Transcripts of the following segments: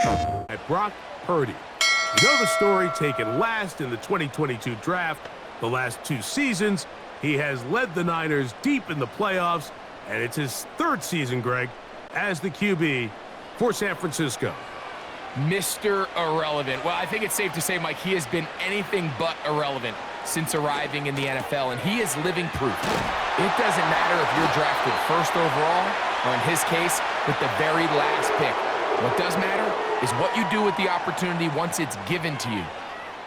At Brock Purdy. You know the story, taken last in the 2022 draft. The last 2 seasons, he has led the Niners deep in the playoffs, and it's his 3rd season, Greg, as the QB for San Francisco. Mr. Irrelevant. Well, I think it's safe to say, Mike, he has been anything but irrelevant since arriving in the NFL, and he is living proof. It doesn't matter if you're drafted 1st overall, or in his case, with the very last pick. What does matter is what you do with the opportunity once it's given to you.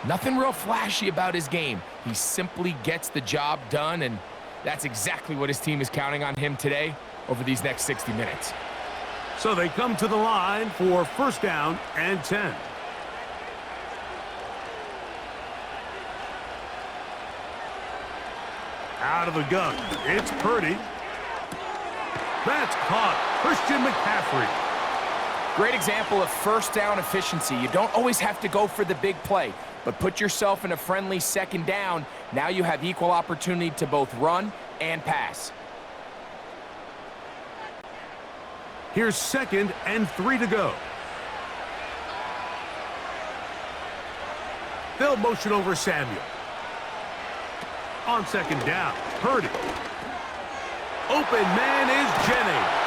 Nothing real flashy about his game. He simply gets the job done, and that's exactly what his team is counting on him today over these next 60 minutes. So they come to the line for 1st down and 10. Out of the gun, it's Purdy. That's caught. Christian McCaffrey. Great example of 1st down efficiency. You don't always have to go for the big play, but put yourself in a friendly 2nd down. Now you have equal opportunity to both run and pass. Here's 2nd and 3 to go. They'll motion over Samuel. On 2nd down, Purdy. Open man is Jennings.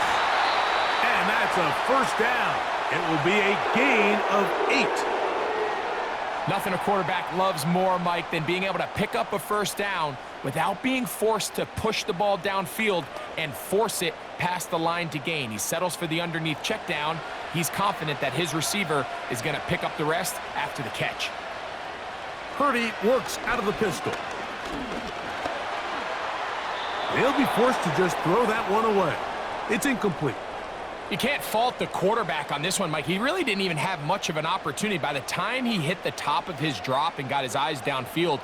And that's a 1st down. It will be a gain of 8. Nothing a quarterback loves more, Mike, than being able to pick up a 1st down without being forced to push the ball downfield and force it past the line to gain. He settles for the underneath check down. He's confident that his receiver is going to pick up the rest after the catch. Purdy works out of the pistol. He'll be forced to just throw that one away. It's incomplete. You can't fault the quarterback on this one, Mike. He really didn't even have much of an opportunity. By the time he hit the top of his drop and got his eyes downfield,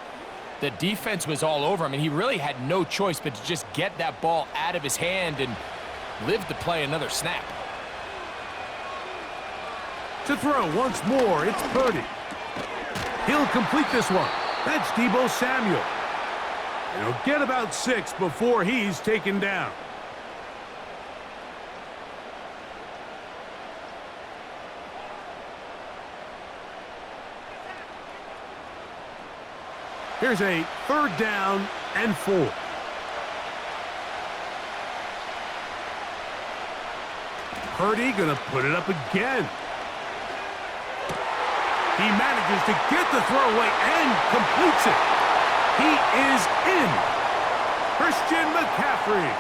the defense was all over him, and he really had no choice but to just get that ball out of his hand and live to play another snap. To throw once more, it's Purdy. He'll complete this one. That's Deebo Samuel. And he'll get about 6 before he's taken down. Here's a 3rd down and 4. Purdy gonna put it up again. He manages to get the throw away and completes it. He is in. Christian McCaffrey,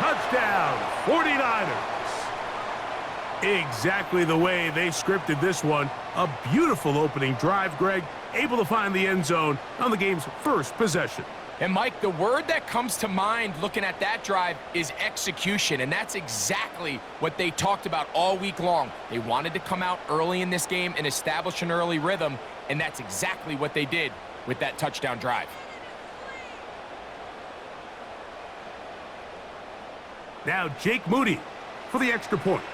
touchdown, 49ers. Exactly the way they scripted this one. A beautiful opening drive, Greg. Able to find the end zone on the game's 1st possession. And, Mike, the word that comes to mind looking at that drive is execution, and that's exactly what they talked about all week long. They wanted to come out early in this game and establish an early rhythm, and that's exactly what they did with that touchdown drive. Now Jake Moody for the extra point.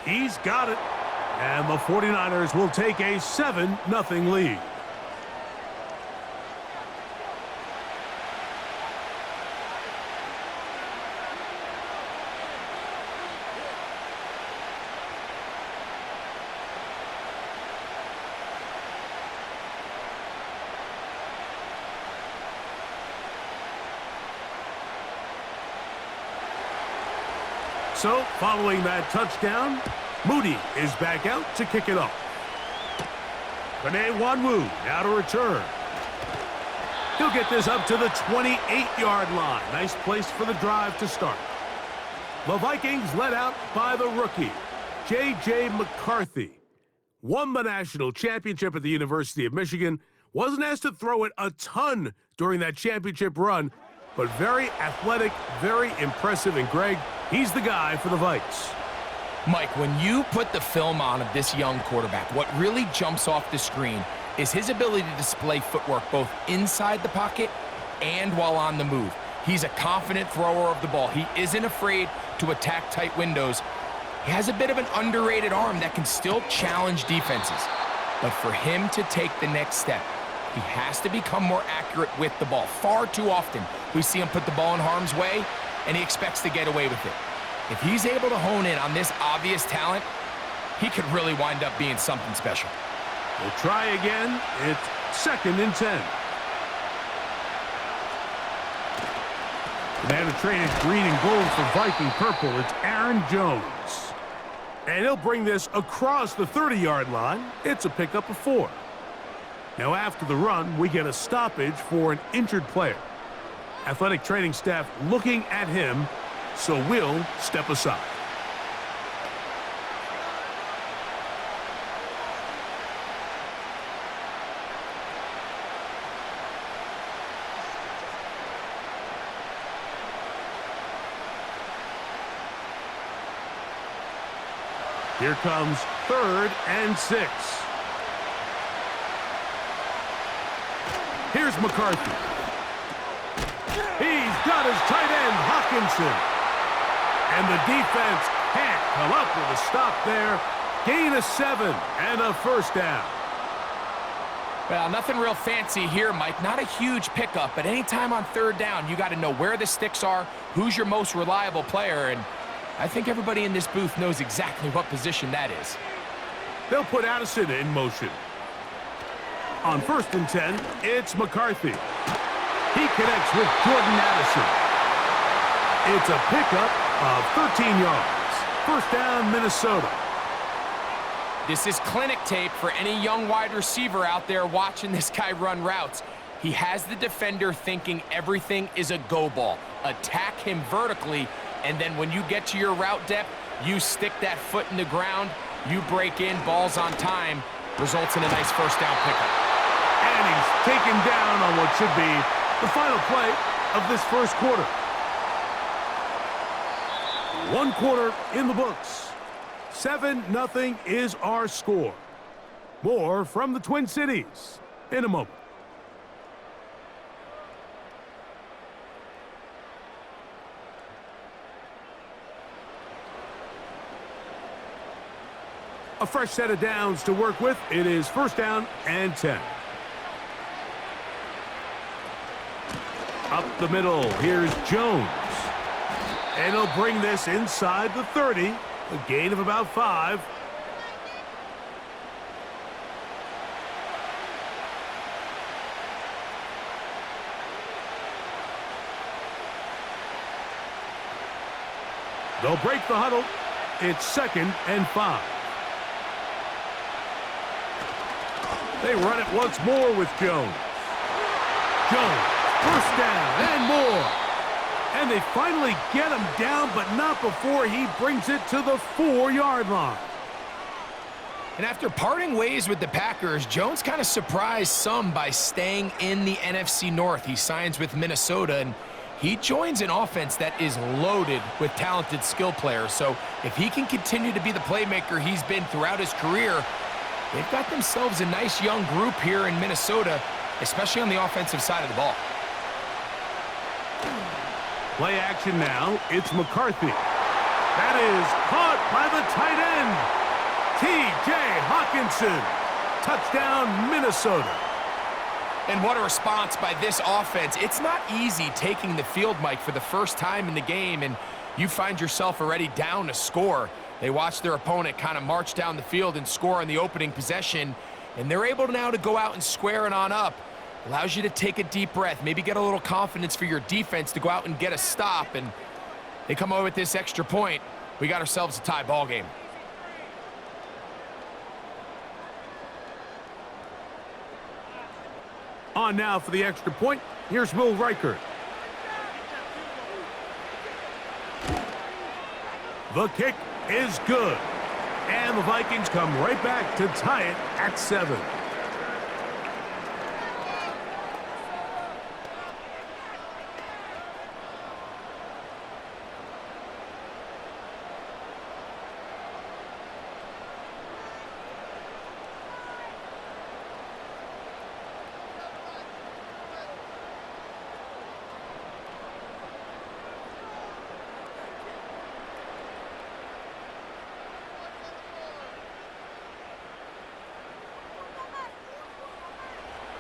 He's got it. And the 49ers will take a 7-0 lead. So, following that touchdown, Moody is back out to kick it off. Kene Nwanwu now to return. He'll get this up to the 28-yard line. Nice place for the drive to start. The Vikings led out by the rookie, J.J. McCarthy. Won the national championship at the University of Michigan. Wasn't asked to throw it a ton during that championship run, but very athletic, very impressive. And Greg, he's the guy for the Vikes. Mike, when you put the film on of this young quarterback, what really jumps off the screen is his ability to display footwork both inside the pocket and while on the move. He's a confident thrower of the ball. He isn't afraid to attack tight windows. He has a bit of an underrated arm that can still challenge defenses. But for him to take the next step, he has to become more accurate with the ball. Far too often, we see him put the ball in harm's way, and he expects to get away with it. If he's able to hone in on this obvious talent, he could really wind up being something special. We'll try again. It's 2nd and 10. Man of trade is green and gold for Viking purple. It's Aaron Jones. And he'll bring this across the 30-yard line. It's a pickup of 4. Now after the run, we get a stoppage for an injured player. Athletic training staff looking at him, so we'll step aside. Here comes 3rd and 6. Here's McCarthy. He's got his tight end, Hawkinson. And the defense can't come up with a stop there. Gain of 7 and a 1st down. Well, nothing real fancy here, Mike. Not a huge pickup, but anytime on 3rd down, you got to know where the sticks are, who's your most reliable player, and I think everybody in this booth knows exactly what position that is. They'll put Addison in motion. On 1st and 10, it's McCarthy. He connects with Jordan Addison. It's a pickup of 13 yards. 1st down, Minnesota. This is clinic tape for any young wide receiver out there watching this guy run routes. He has the defender thinking everything is a go ball. Attack him vertically, and then when you get to your route depth, you stick that foot in the ground, you break in, balls on time, results in a nice 1st down pickup. And he's taken down on what should be the final play of this 1st quarter. 1 quarter in the books. 7-0 is our score. More from the Twin Cities in a moment. A fresh set of downs to work with. It is 1st down and 10. Up the middle, here's Jones. And he'll bring this inside the 30. A gain of about 5. They'll break the huddle. It's 2nd and 5. They run it once more with Jones. Jones, 1st down and more. And they finally get him down, but not before he brings it to the 4-yard line. And after parting ways with the Packers, Jones kind of surprised some by staying in the NFC North. He signs with Minnesota, and he joins an offense that is loaded with talented skill players. So if he can continue to be the playmaker he's been throughout his career, they've got themselves a nice young group here in Minnesota, especially on the offensive side of the ball. Play action now. It's McCarthy. That is caught by the tight end. T.J. Hawkinson. Touchdown, Minnesota. And what a response by this offense. It's not easy taking the field, Mike, for the first time in the game, and you find yourself already down a score. They watch their opponent kind of march down the field and score on the opening possession, and they're able now to go out and square it on up. Allows you to take a deep breath, maybe get a little confidence for your defense to go out and get a stop, and they come away with this extra point. We got ourselves a tie ball game. On now for the extra point. Here's Will Reichert. The kick is good. And the Vikings come right back to tie it at 7.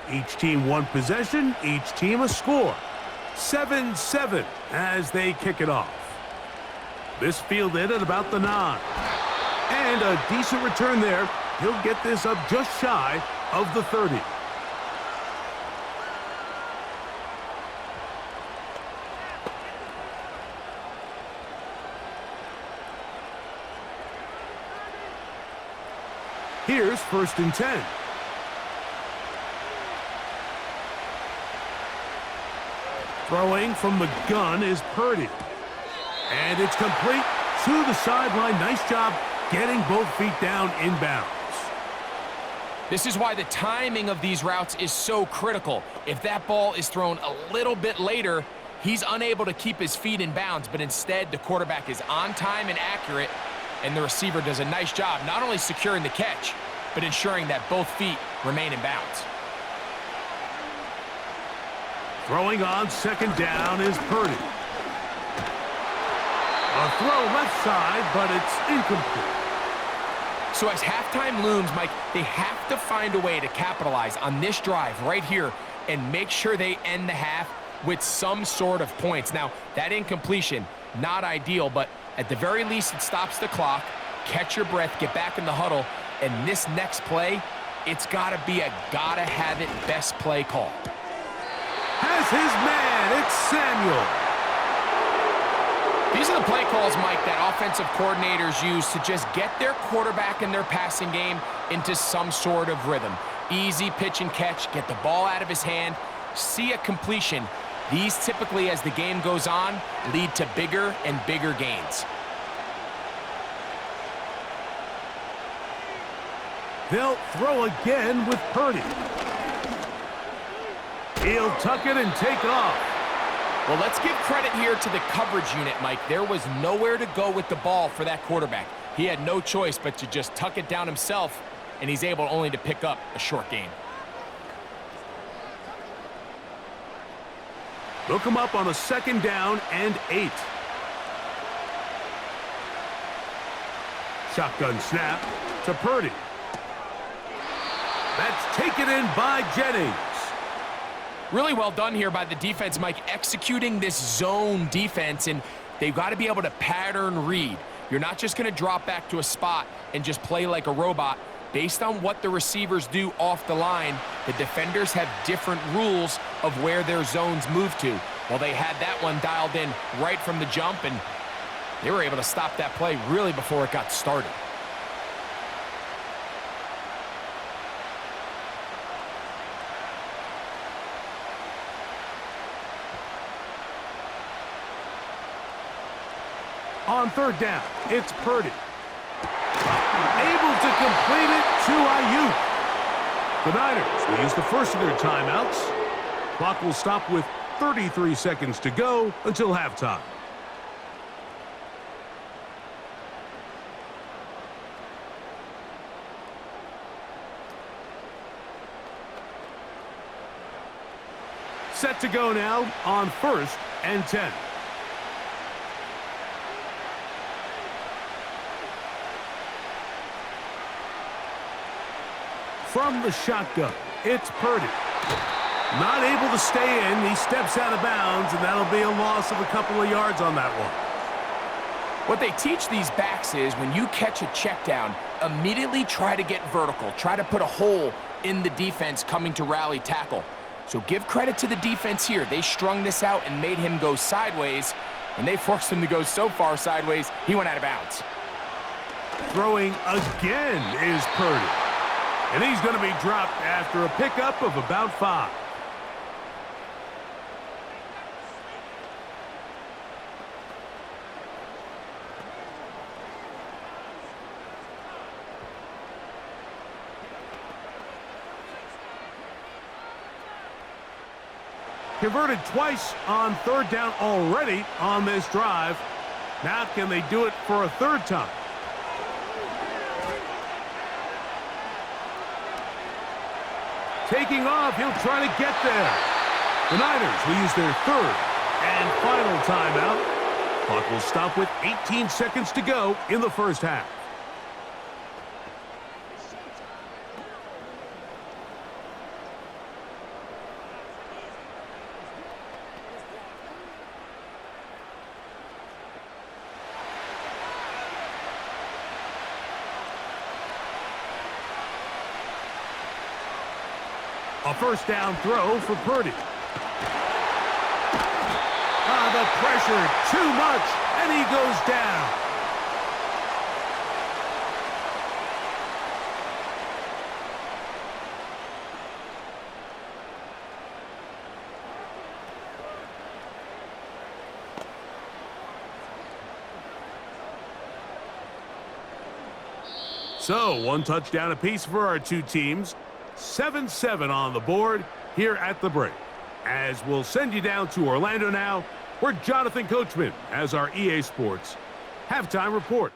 Each team one possession, each team a score. 7-7 as they kick it off. This fielded at about the 9. And a decent return there. He'll get this up just shy of the 30. Here's 1st and 10. Throwing from the gun is Purdy. And it's complete to the sideline. Nice job getting both feet down inbounds. This is why the timing of these routes is so critical. If that ball is thrown a little bit later, he's unable to keep his feet in bounds, but instead the quarterback is on time and accurate, and the receiver does a nice job not only securing the catch, but ensuring that both feet remain in bounds. Throwing on 2nd down is Purdy. A throw left side, but it's incomplete. So as halftime looms, Mike, they have to find a way to capitalize on this drive right here and make sure they end the half with some sort of points. Now, that incompletion, not ideal, but at the very least it stops the clock. Catch your breath, get back in the huddle, and this next play, it's got to be a gotta-have-it best play call. Has his man, it's Samuel. These are the play calls, Mike, that offensive coordinators use to just get their quarterback and their passing game into some sort of rhythm. Easy pitch and catch, get the ball out of his hand, see a completion. These typically, as the game goes on, lead to bigger and bigger gains. They'll throw again with Purdy. He'll tuck it and take off. Well, let's give credit here to the coverage unit, Mike. There was nowhere to go with the ball for that quarterback. He had no choice but to just tuck it down himself, and he's able only to pick up a short gain. Look him up on a 2nd down and 8. Shotgun snap to Purdy. That's taken in by Jennings. Really well done here by the defense, Mike, executing this zone defense, and they've got to be able to pattern read. You're not just going to drop back to a spot and just play like a robot. Based on what the receivers do off the line, the defenders have different rules of where their zones move to. Well, they had that one dialed in right from the jump, and they were able to stop that play really before it got started. On 3rd down, it's Purdy. Able to complete it to Ayuk. The Niners will use the first of their timeouts. Clock will stop with 33 seconds to go until halftime. Set to go now on 1st and 10. From the shotgun, it's Purdy. Not able to stay in. He steps out of bounds, and that'll be a loss of a couple of yards on that one. What they teach these backs is when you catch a check down, immediately try to get vertical. Try to put a hole in the defense coming to rally tackle. So give credit to the defense here. They strung this out and made him go sideways, and they forced him to go so far sideways, he went out of bounds. Throwing again is Purdy. And he's going to be dropped after a pickup of about 5. Converted twice on 3rd down already on this drive. Now can they do it for a 3rd time? Taking off, he'll try to get there. The Niners will use their 3rd and final timeout. Clock will stop with 18 seconds to go in the first half. A first down throw for Purdy. The pressure, too much, and he goes down. So, one touchdown apiece for our two teams. 7-7 on the board here at the break. As we'll send you down to Orlando now, where Jonathan Coachman has our EA Sports halftime report.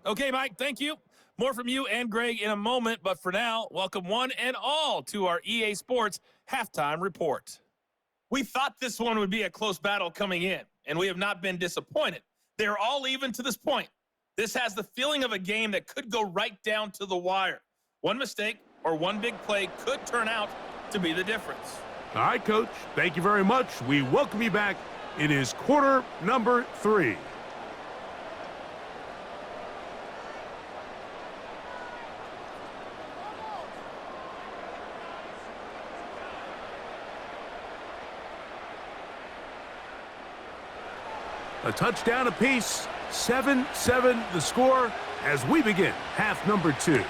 Okay, Mike, thank you. More from you and Greg in a moment, but for now, welcome one and all to our EA Sports halftime report. We thought this one would be a close battle coming in, and we have not been disappointed. They're all even to this point. This has the feeling of a game that could go right down to the wire. One mistake or one big play could turn out to be the difference. All right, Coach. Thank you very much. We welcome you back. It is quarter number 3. A touchdown apiece. 7-7 the score as we begin half number 2.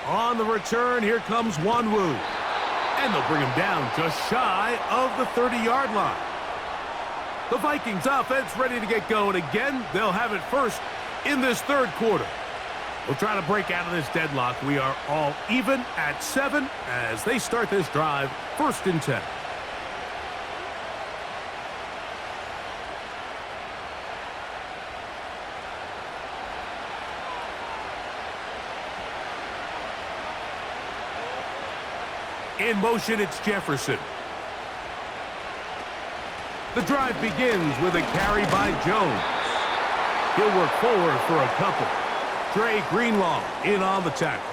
On the return, here comes Wanwu. And they'll bring him down just shy of the 30-yard line. The Vikings offense ready to get going again. They'll have it first in this third quarter. We'll try to break out of this deadlock. We are all even at 7 as they start this drive, 1st and 10. In motion, it's Jefferson. The drive begins with a carry by Jones. He'll work forward for a couple. Dre Greenlaw in on the tackle.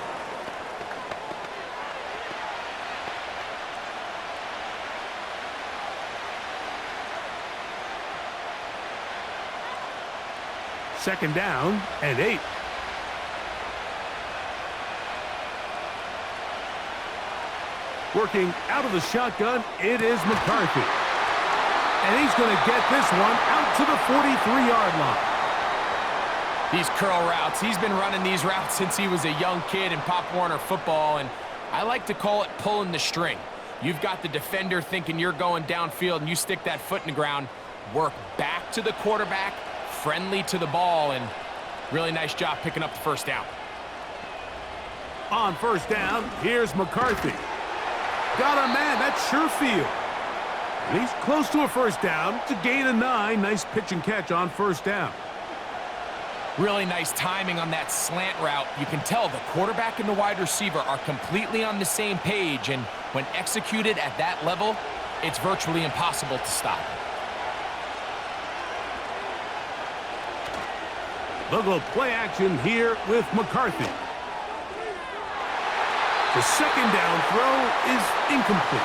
Second down and 8. Working out of the shotgun, it is McCarthy. And he's going to get this one out to the 43-yard line. These curl routes, he's been running these routes since he was a young kid in Pop Warner football, and I like to call it pulling the string. You've got the defender thinking you're going downfield, and you stick that foot in the ground, work back to the quarterback, friendly to the ball, and really nice job picking up the first down. On first down, here's McCarthy. Got a man, that's Sherfield. And he's close to a first down to gain a 9. Nice pitch and catch on first down. Really nice timing on that slant route. You can tell the quarterback and the wide receiver are completely on the same page, and when executed at that level, it's virtually impossible to stop. They'll go play action here with McCarthy. The second down throw is incomplete.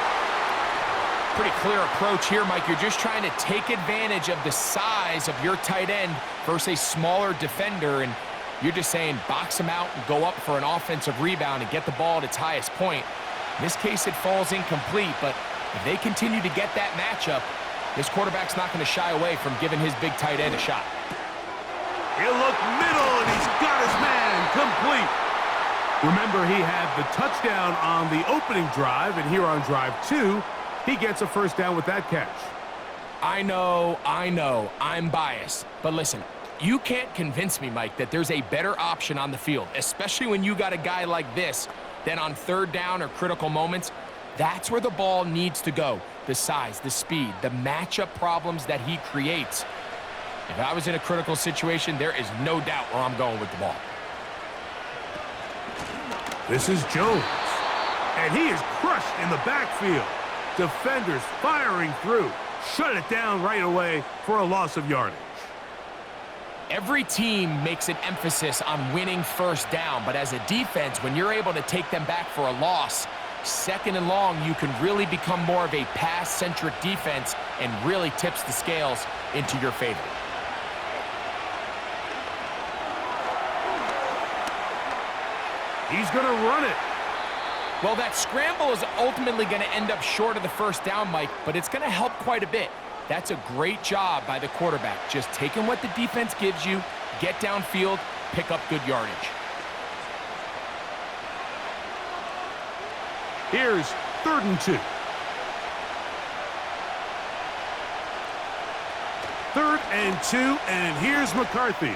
Pretty clear approach here, Mike. You're just trying to take advantage of the size of your tight end versus a smaller defender, and you're just saying box him out and go up for an offensive rebound and get the ball at its highest point. In this case, it falls incomplete, but if they continue to get that matchup, this quarterback's not going to shy away from giving his big tight end a shot. He'll look middle, and he's got his man complete. Remember, he had the touchdown on the opening drive, and here on drive 2, he gets a first down with that catch. I know, I'm biased. But listen, you can't convince me, Mike, that there's a better option on the field, especially when you got a guy like this, than on third down or critical moments. That's where the ball needs to go. The size, the speed, the matchup problems that he creates. If I was in a critical situation, there is no doubt where I'm going with the ball. This is Jones, and he is crushed in the backfield. Defenders firing through. Shut it down right away for a loss of yardage. Every team makes an emphasis on winning first down, but as a defense, when you're able to take them back for a loss, second and long, you can really become more of a pass-centric defense and really tips the scales into your favor. He's going to run it. Well, that scramble is ultimately going to end up short of the first down, Mike, but it's going to help quite a bit. That's a great job by the quarterback, just taking what the defense gives you, get downfield, pick up good yardage. Here's 3rd and 2. 3rd and 2, and here's McCarthy.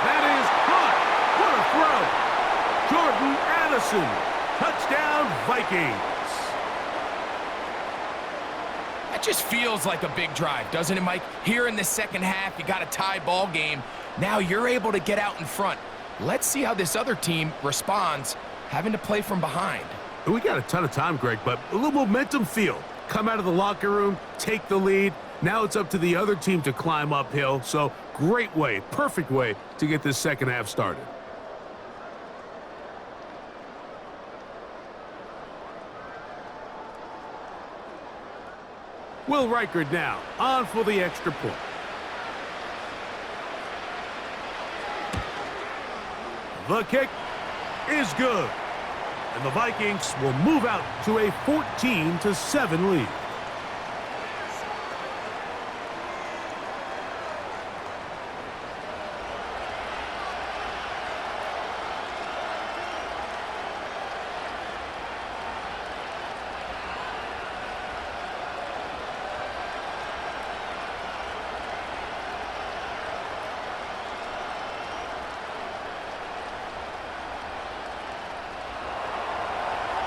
That is caught. What a throw. Jordan Addison. Touchdown, Vikings. That just feels like a big drive, doesn't it, Mike? Here in the second half, you got a tie ball game. Now you're able to get out in front. Let's see how this other team responds, having to play from behind. We got a ton of time, Greg, but a little momentum feel. Come out of the locker room, take the lead. Now it's up to the other team to climb uphill. So great way, perfect way to get this second half started. Will Reichard now on for the extra point. The kick is good. And the Vikings will move out to a 14-7 lead.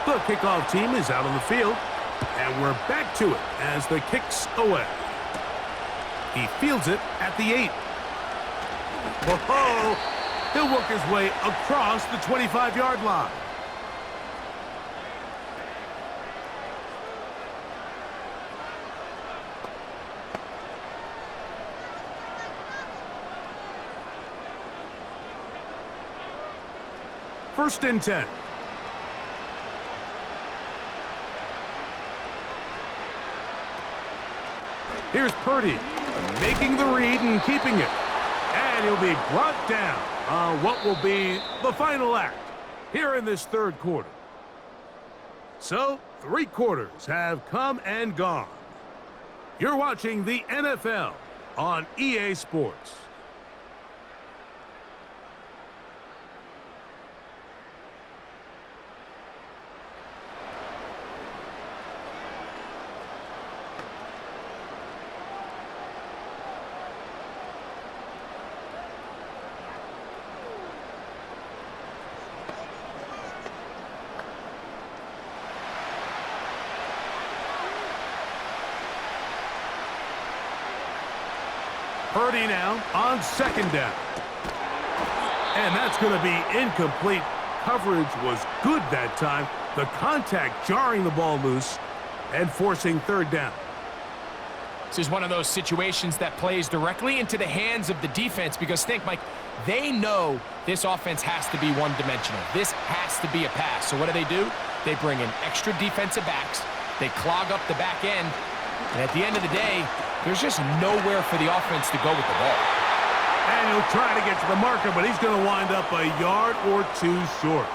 The kickoff team is out on the field, and we're back to it as the kick's away. He fields it at the 8. Whoa! He'll work his way across the 25-yard line. First and 10. Here's Purdy, making the read and keeping it. And he'll be brought down on what will be the final act here in this third quarter. So, 3 quarters have come and gone. You're watching the NFL on EA Sports. Purdy now on second down. And that's going to be incomplete. Coverage was good that time. The contact jarring the ball loose and forcing third down. This is one of those situations that plays directly into the hands of the defense because think, Mike, they know this offense has to be one-dimensional. This has to be a pass. So what do? They bring in extra defensive backs. They clog up the back end. And at the end of the day, there's just nowhere for the offense to go with the ball. And he'll try to get to the marker, but he's going to wind up a yard or 2 short.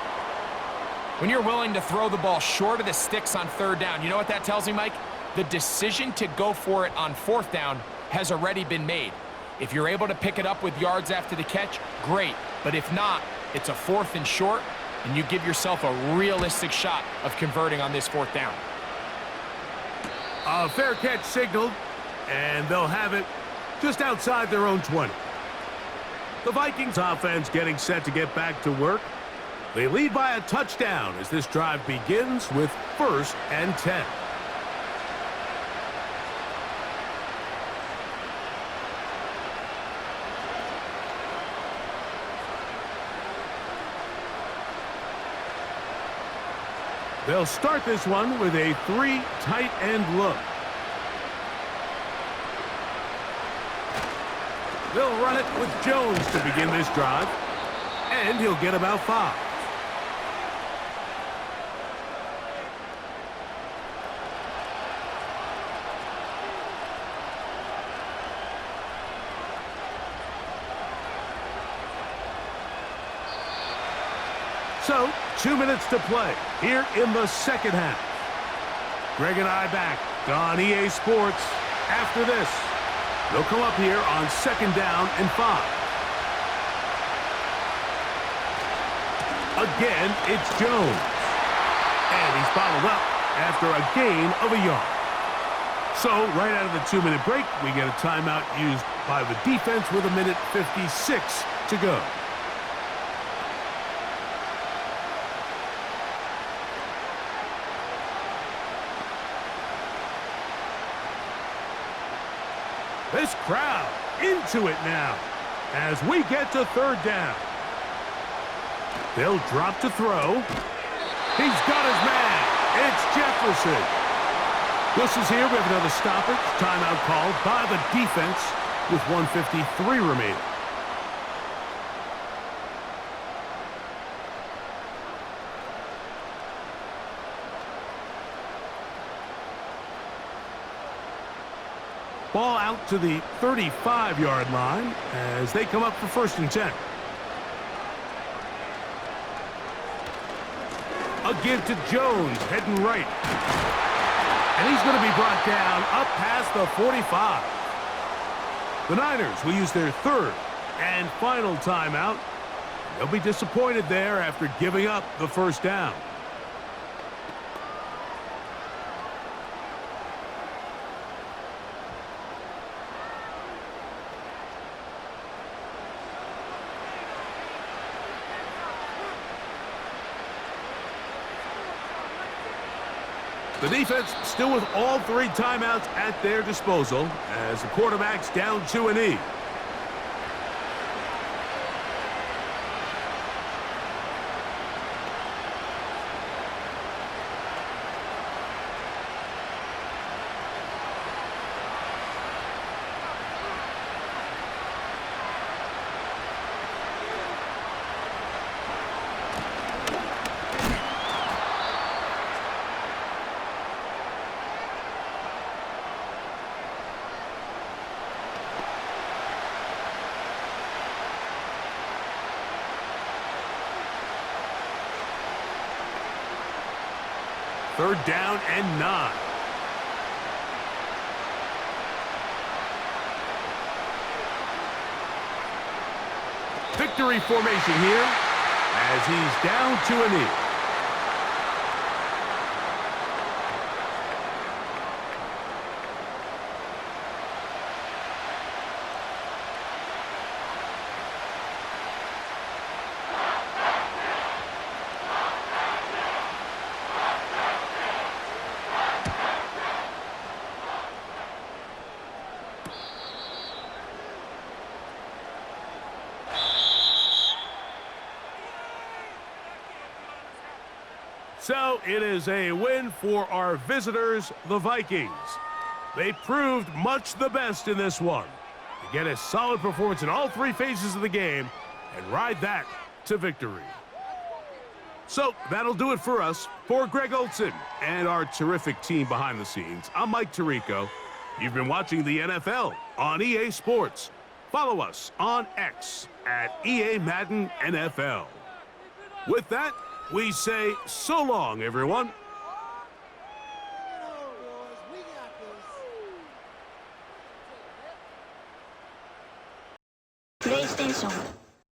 When you're willing to throw the ball short of the sticks on third down, you know what that tells me, Mike? The decision to go for it on fourth down has already been made. If you're able to pick it up with yards after the catch, great. But if not, it's a 4th and short, and you give yourself a realistic shot of converting on this 4th down. A fair catch signaled, and they'll have it just outside their own 20. The Vikings offense getting set to get back to work. They lead by a touchdown as this drive begins with 1st and 10. They'll start this one with a 3 tight end look. They'll run it with Jones to begin this drive, and he'll get about 5. So, 2 minutes to play here in the second half. Greg and I back on EA Sports after this. They'll come up here on 2nd down and 5. Again, it's Jones. And he's bottled up after a gain of a yard. So, right out of the 2-minute break, we get a timeout used by the defense with 1:56 to go. This crowd into it now as we get to 3rd down. They'll drop to throw. He's got his man. It's Jefferson. This is here. We have another stoppage. Timeout called by the defense with 1:53 remaining. Ball out to the 35-yard line as they come up for 1st and 10. A give to Jones, heading right. And he's going to be brought down up past the 45. The Niners will use their 3rd and final timeout. They'll be disappointed there after giving up the 1st down. The defense still with all 3 timeouts at their disposal as the quarterback's down to a knee. Third down and 9. Victory formation here as he's down to a knee. So it is a win for our visitors, the Vikings. They proved much the best in this one. They get a solid performance in all 3 phases of the game and ride that to victory. So that'll do it for us. For Greg Olson and our terrific team behind the scenes, I'm Mike Tirico. You've been watching the NFL on EA Sports. Follow us on X at EA Madden NFL. With that, we say so long, everyone. PlayStation